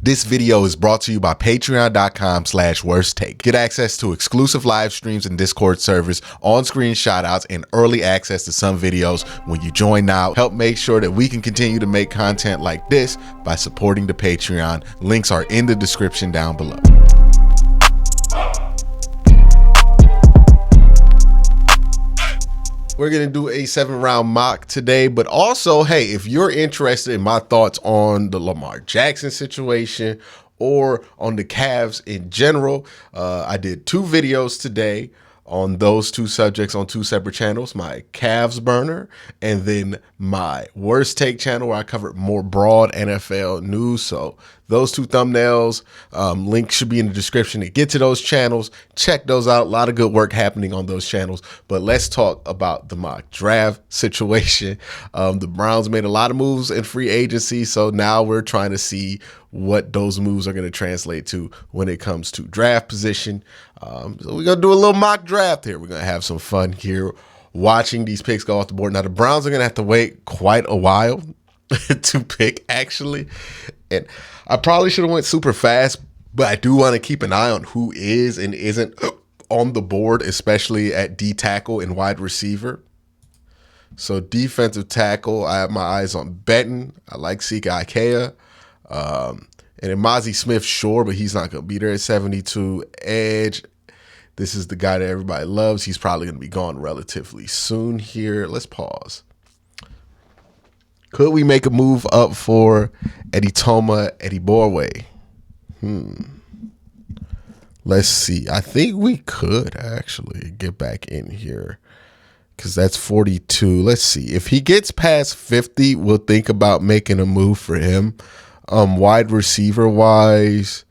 This video is brought to you by patreon.com/worsttake. Get access to exclusive live streams and Discord servers, on-screen shoutouts, and early access to some videos when you join now. Help make sure that we can continue to make content like this by supporting the Patreon. Links are in the description down below. We're going to do a 7-round mock today, but also, hey, if you're interested in my thoughts on the Lamar Jackson situation or on the Cavs in general, I did 2 videos today on those 2 subjects on 2 separate channels, my Cavs burner and then my worst take channel where I covered more broad NFL news. So those 2 thumbnails, links should be in the description to get to those channels. Check those out. A lot of good work happening on those channels. But let's talk about the mock draft situation. The Browns made a lot of moves in free agency. So now we're trying to see what those moves are going to translate to when it comes to draft position. So we're going to do a little mock draft here. We're going to have some fun here watching these picks go off the board. Now, the Browns are going to have to wait quite a while to pick, actually. And I probably should have went super fast, but I do want to keep an eye on who is and isn't on the board, especially at D tackle and wide receiver. So defensive tackle, I have my eyes on Benton. I like Sika Ikea. And then Mozzie Smith, sure, but he's not going to be there at 72. Edge, this is the guy that everybody loves. He's probably going to be gone relatively soon here. Let's pause. Could we make a move up for Eddie Toma, Eddie Borway? Let's see. I think we could actually get back in here because that's 42. Let's see. If he gets past 50, we'll think about making a move for him. Wide receiver wise,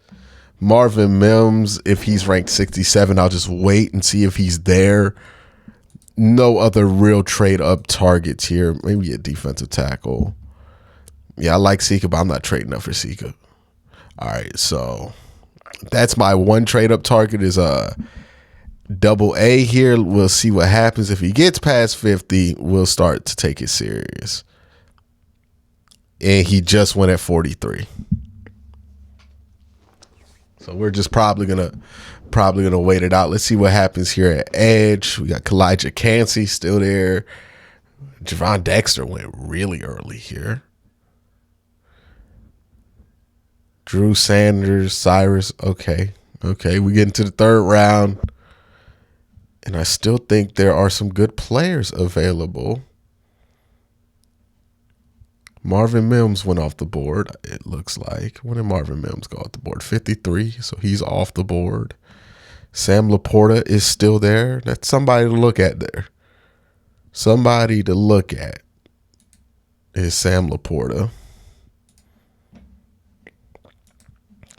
Marvin Mims, if he's ranked 67, I'll just wait and see if he's there. No other real trade up targets here. Maybe a defensive tackle. Yeah, I like Sika, but I'm not trading up for Sika. All right, so that's my one trade up target is a double A here. We'll see what happens. If he gets past 50, we'll start to take it serious. And he just went at 43. So we're just probably gonna wait it out. Let's see what happens here at edge. We got Kalijah Cansey still there. Javon Dexter went really early here. Drew Sanders, Cyrus. Okay. We get into the 3rd round. And I still think there are some good players available. Marvin Mims went off the board, it looks like. When did Marvin Mims go off the board? 53, so he's off the board. Sam Laporta is still there. That's somebody to look at there. Somebody to look at is Sam Laporta.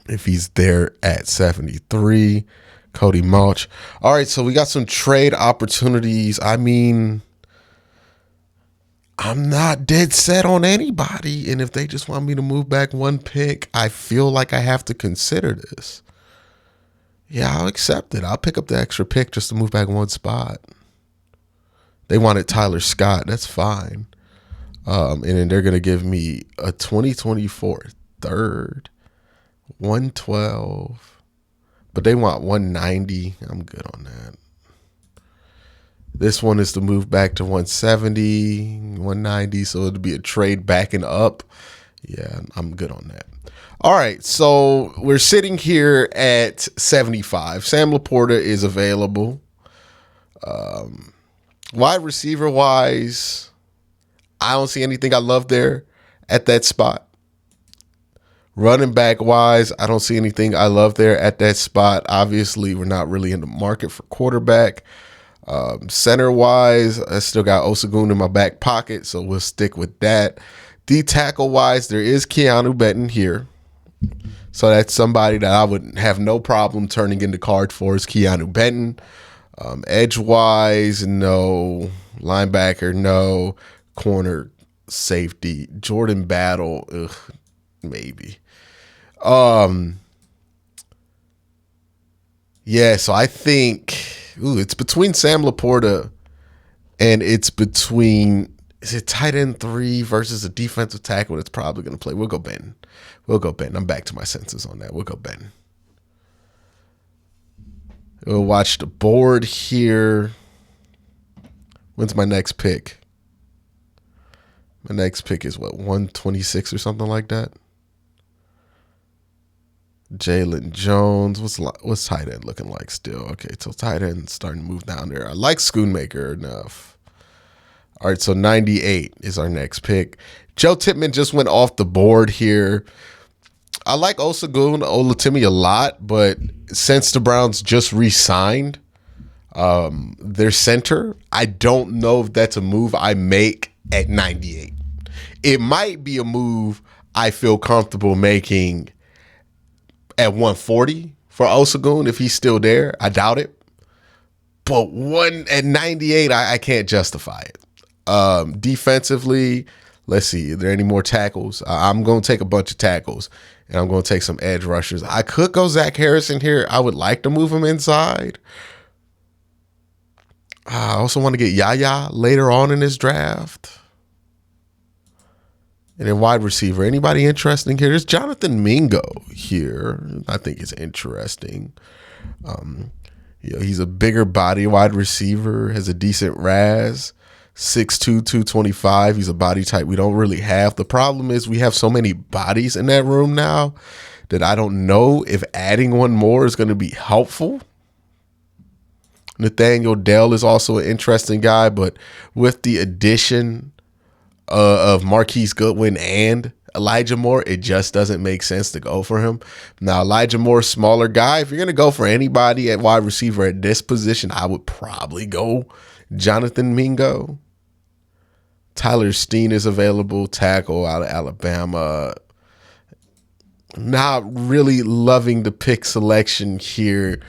If he's there at 73. Cody Mulch. All right, so we got some trade opportunities. I mean, I'm not dead set on anybody. And if they just want me to move back 1 pick, I feel like I have to consider this. Yeah, I'll accept it. I'll pick up the extra pick just to move back 1 spot. They wanted Tyler Scott. That's fine. And then they're going to give me a 2024 3rd, 112. But they want 190. I'm good on that. This one is to move back to 170, 190. So it'll be a trade backing up. Yeah, I'm good on that. All right, so we're sitting here at 75. Sam Laporta is available. Wide receiver wise, I don't see anything I love there at that spot. Running back wise, I don't see anything I love there at that spot. Obviously, we're not really in the market for quarterback. Center wise, I still got Osagun in my back pocket, so we'll stick with that. D tackle wise, there is Keanu Benton here. So that's somebody that I would have no problem turning into card for is Keanu Benton. Edge wise, no. Linebacker, no. Corner, safety. Jordan Battle, maybe. Yeah, so I think it's between Sam Laporta and it's between Is it tight end 3 versus a defensive tackle that's probably going to play? We'll go Ben. We'll go Ben. I'm back to my senses on that. We'll go Ben. We'll watch the board here. When's my next pick? My next pick is what, 126 or something like that? Jalen Jones. What's tight end looking like still? Okay, so tight end starting to move down there. I like Schoonmaker enough. All right, so 98 is our next pick. Joe Tippmann just went off the board here. I like Osagun Olatimi a lot, but since the Browns just re-signed their center, I don't know if that's a move I make at 98. It might be a move I feel comfortable making at 140 for Osagun if he's still there. I doubt it. But at 98, I can't justify it. Defensively, let's see, are there any more tackles? I'm going to take a bunch of tackles, and I'm going to take some edge rushers. I could go Zach Harrison here. I would like to move him inside. I also want to get Yaya later on in this draft. And then wide receiver. Anybody interesting here? There's Jonathan Mingo here. I think it's interesting. He's a bigger body wide receiver, has a decent RAS. 6'2", 225. He's a body type we don't really have. The problem is we have so many bodies in that room now that I don't know if adding one more is going to be helpful. Nathaniel Dell is also an interesting guy, but with the addition of Marquise Goodwin and Elijah Moore, it just doesn't make sense to go for him. Now, Elijah Moore, smaller guy. If you're going to go for anybody at wide receiver at this position, I would probably go Jonathan Mingo. Tyler Steen is available, tackle out of Alabama. Not really loving the pick selection here.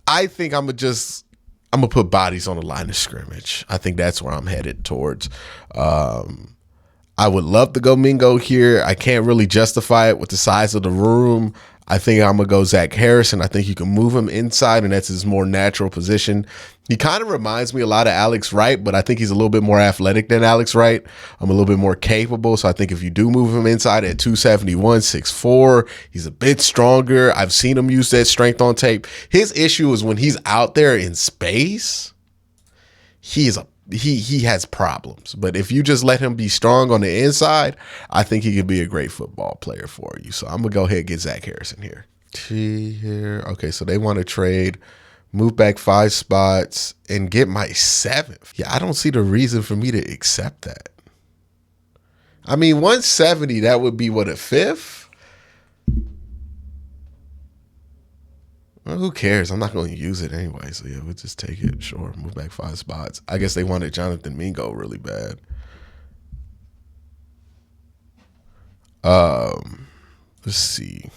I think I'm gonna put bodies on the line of scrimmage. I think that's where I'm headed towards. I would love to go Mingo here. I can't really justify it with the size of the room. I think I'm going to go Zach Harrison. I think you can move him inside, and that's his more natural position. He kind of reminds me a lot of Alex Wright, but I think he's a little bit more athletic than Alex Wright. I'm a little bit more capable, so I think if you do move him inside at 271, 6'4", he's a bit stronger. I've seen him use that strength on tape. His issue is when he's out there in space, he has problems. But if you just let him be strong on the inside, I think he could be a great football player for you. So I'm going to go ahead and get Zach Harrison here. Okay, so they want to trade, move back 5 spots, and get my 7th. Yeah, I don't see the reason for me to accept that. I mean, 170, that would be, what, a 5th? Well, who cares? I'm not going to use it anyway. So, yeah, we'll just take it. Sure, move back 5 spots. I guess they wanted Jonathan Mingo really bad. Let's see.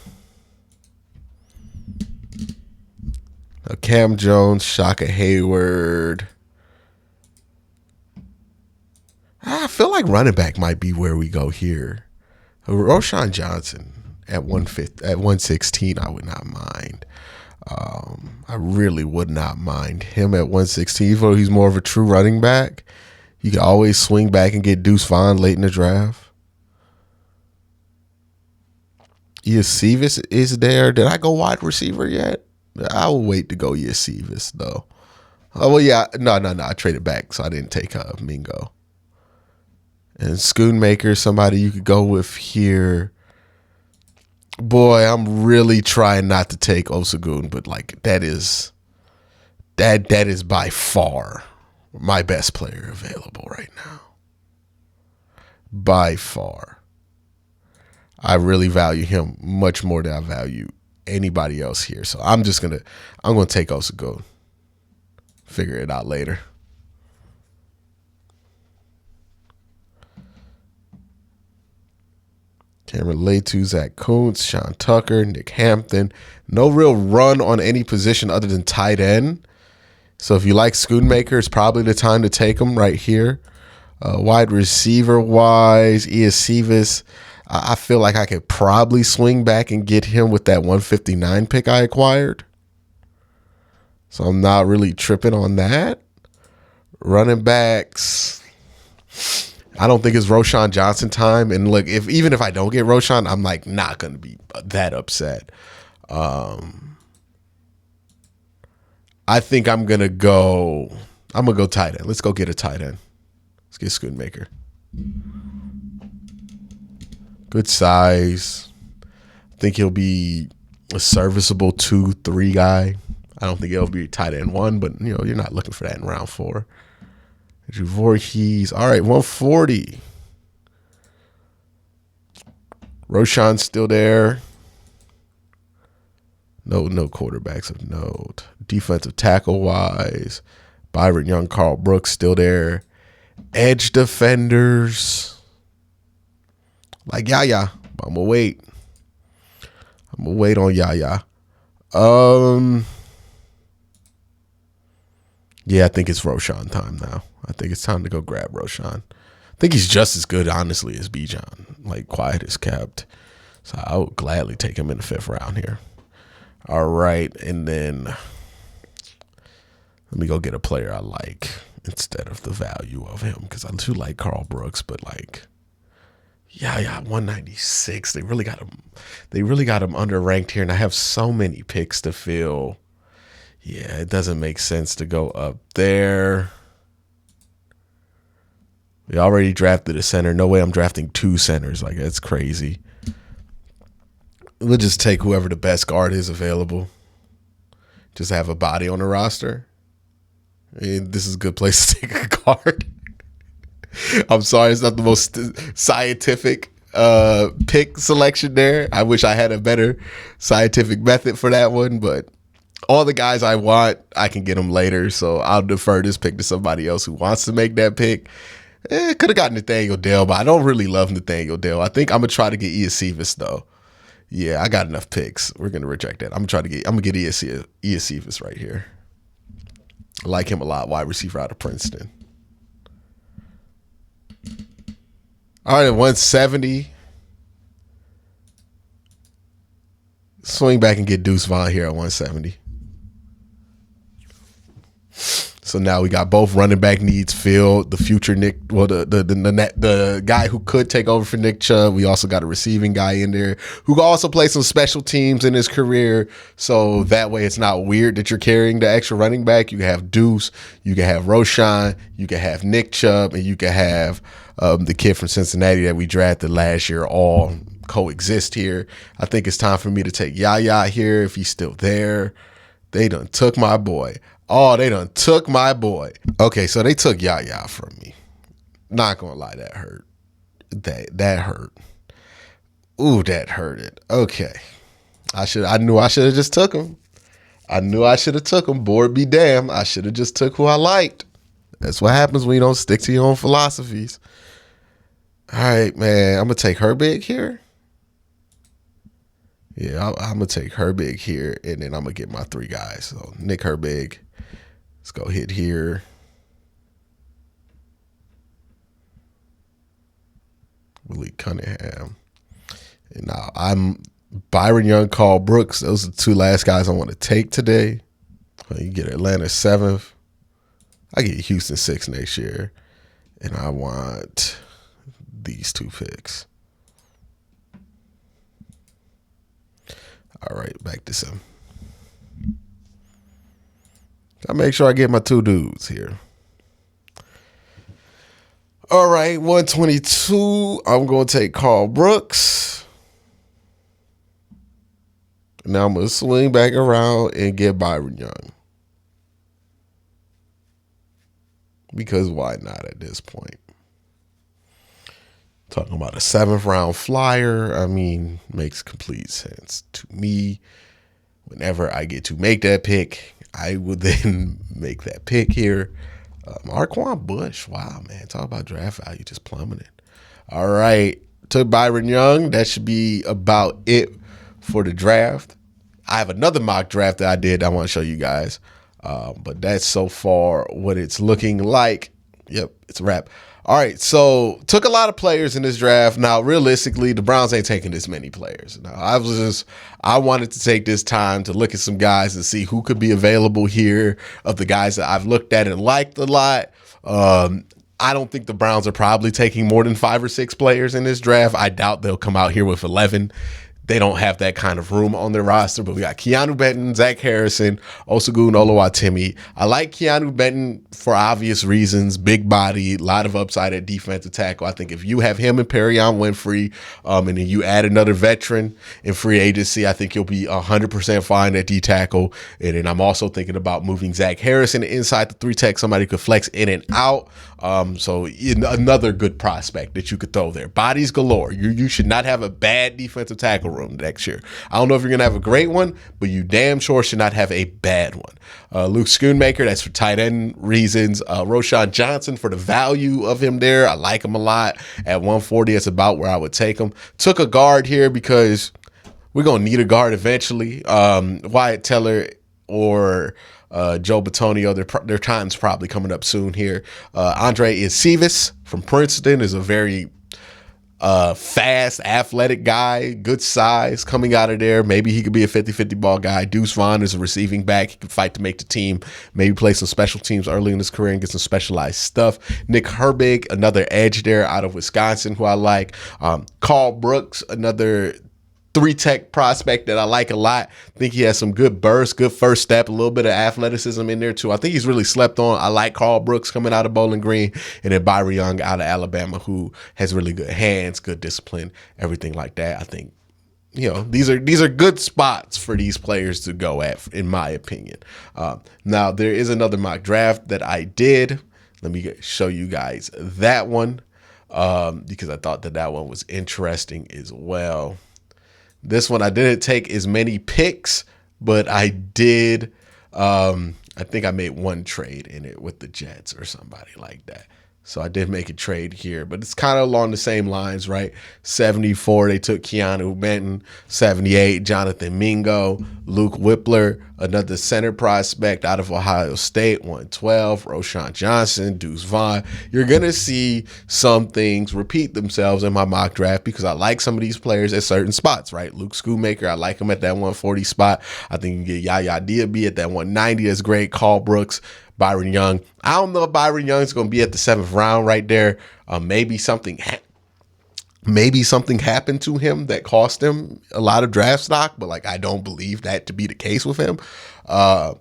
Cam Jones, Shaka Hayward. I feel like running back might be where we go here. Roschon Johnson at 116, I would not mind. I really would not mind him at 116. Even though he's more of a true running back, you can always swing back and get Deuce Vaughn late in the draft. Yosivas is there. Did I go wide receiver yet? I will wait to go Yosivas though. Oh well, yeah, no. I traded back, so I didn't take Mingo. And Schoonmaker, somebody you could go with here. Boy, I'm really trying not to take Osagun, but like that is by far my best player available right now. By far. I really value him much more than I value anybody else here. So I'm gonna take Osagun. Figure it out later. Cameron Letu, Zach Kuntz, Sean Tucker, Nick Hampton. No real run on any position other than tight end. So if you like Schoonmaker, it's probably the time to take him right here. Wide receiver wise, Iosivas, I feel like I could probably swing back and get him with that 159 pick I acquired. So I'm not really tripping on that. Running backs, I don't think it's Roschon Johnson time. And look, even if I don't get Roschon, I'm like not going to be that upset. I think I'm going to go tight end. Let's go get a tight end. Let's get Schoonmaker. Good size. I think he'll be a serviceable 2-3 guy. I don't think he'll be tight end 1, but you're not looking for that in round 4. Voorhees. All right, 140. Roschon's still there. No quarterbacks of note. Defensive tackle wise, Byron Young, Carl Brooks still there. Edge defenders. Like Yaya. I'm gonna wait. On Yaya. Yeah, I think it's Roschon time now. I think it's time to go grab Roschon. I think he's just as good, honestly, as Bijan. Like, quiet as kept. So I would gladly take him in the 5th round here. All right, and then let me go get a player I like instead of the value of him, because I do like Carl Brooks, but like, yeah, 196. They really got him underranked here, and I have so many picks to fill. Yeah, it doesn't make sense to go up there. We already drafted a center. No way I'm drafting 2 centers. Like, that's crazy. We'll just take whoever the best guard is available. Just have a body on the roster. I mean, this is a good place to take a guard. I'm sorry, it's not the most scientific pick selection there. I wish I had a better scientific method for that one, but all the guys I want, I can get them later. So I'll defer this pick to somebody else who wants to make that pick. Could have gotten Nathaniel Dell, but I don't really love Nathaniel Dell. I think I'm gonna try to get Iosivas though. Yeah, I got enough picks. We're gonna reject that. I'm gonna get Iosivas right here. I like him a lot. Wide receiver out of Princeton. All right, at 170. Swing back and get Deuce Vaughn here at 170. So now we got both running back needs filled. The future the guy who could take over for Nick Chubb. We also got a receiving guy in there who can also play some special teams in his career. So that way it's not weird that you're carrying the extra running back. You can have Deuce, you can have Roschon, you can have Nick Chubb, and you can have the kid from Cincinnati that we drafted last year all coexist here. I think it's time for me to take Yaya here if he's still there. They done took my boy. Oh, they done took my boy. Okay, so they took Yaya from me. Not gonna lie, that hurt. That hurt. Ooh, that hurted. Okay. I knew I should have just took him. Bored be damn. I should have just took who I liked. That's what happens when you don't stick to your own philosophies. All right, man. I'm gonna take Herbig here. Yeah, I'm gonna take Herbig here, and then I'm gonna get my 3 guys. So Nick Herbig. Let's go hit here. Willie Cunningham. And now I'm Byron Young, Carl Brooks. Those are the 2 last guys I want to take today. You get Atlanta 7th. I get Houston 6th next year. And I want these 2 picks. All right, back to some. I make sure I get my 2 dudes here. All right, 122. I'm going to take Carl Brooks. Now I'm going to swing back around and get Byron Young. Because why not at this point? Talking about a 7th round flyer, I mean, makes complete sense to me. Whenever I get to make that pick, I would then make that pick here. Arquan Bush, wow, man. Talk about draft value just plummeted. All right, took Byron Young. That should be about it for the draft. I have another mock draft that I did I want to show you guys. But that's so far what it's looking like. Yep, it's a wrap. All right, so took a lot of players in this draft. Now, realistically, the Browns ain't taking this many players. Now, I wanted to take this time to look at some guys and see who could be available here of the guys that I've looked at and liked a lot. I don't think the Browns are probably taking more than 5 or 6 players in this draft. I doubt they'll come out here with 11. They don't have that kind of room on their roster, but we got Keanu Benton, Zach Harrison, Osagun Oluwatimi. I like Keanu Benton for obvious reasons. Big body, a lot of upside at defensive tackle. I think if you have him and Perion Winfrey, and then you add another veteran in free agency, I think you'll be 100% fine at D tackle. And then I'm also thinking about moving Zach Harrison inside the 3 tech, somebody who could flex in and out. So another good prospect that you could throw there. Bodies galore. You should not have a bad defensive tackle room next year. I don't know if you're going to have a great one, but you damn sure should not have a bad one. Luke Schoonmaker, that's for tight end reasons. Roschon Johnson, for the value of him there. I like him a lot. At 140, that's about where I would take him. Took a guard here because we're going to need a guard eventually. Wyatt Teller or Joe Bitonio, their time's probably coming up soon here. Andre Iosivas from Princeton is a very fast, athletic guy, good size coming out of there. Maybe he could be a 50-50 ball guy. Deuce Vaughn is a receiving back. He can fight to make the team, maybe play some special teams early in his career and get some specialized stuff. Nick Herbig, another edge there out of Wisconsin who I like. Carl Brooks, another 3 tech prospect that I like a lot. I think he has some good burst, good first step, a little bit of athleticism in there too. I think he's really slept on. I like Carl Brooks coming out of Bowling Green, and then Byron Young out of Alabama, who has really good hands, good discipline, everything like that. I think, these are good spots for these players to go at, in my opinion. Now there is another mock draft that I did. Let me show you guys that one because I thought that one was interesting as well. This one, I didn't take as many picks, but I did. I think I made one trade in it with the Jets or somebody like that. So I did make a trade here, but it's kind of along the same lines, right? 74, they took Keanu Benton. 78, Jonathan Mingo. Luke Whippler, another center prospect out of Ohio State. 112, Roschon Johnson, Deuce Vaughn. You're going to see some things repeat themselves in my mock draft because I like some of these players at certain spots, right? Luke Schoonmaker, I like him at that 140 spot. I think you can get Yaya Diaby at that 190. That's great. Carl Brooks. Byron Young. I don't know if Byron Young's going to be at the 7th round right there. Maybe something happened to him that cost him a lot of draft stock, but I don't believe that to be the case with him. I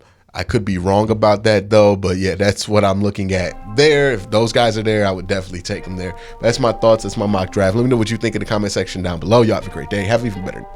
could be wrong about that though, but yeah, that's what I'm looking at there. If those guys are there, I would definitely take them there. That's my thoughts. That's my mock draft. Let me know what you think in the comment section down below. Y'all have a great day. Have an even better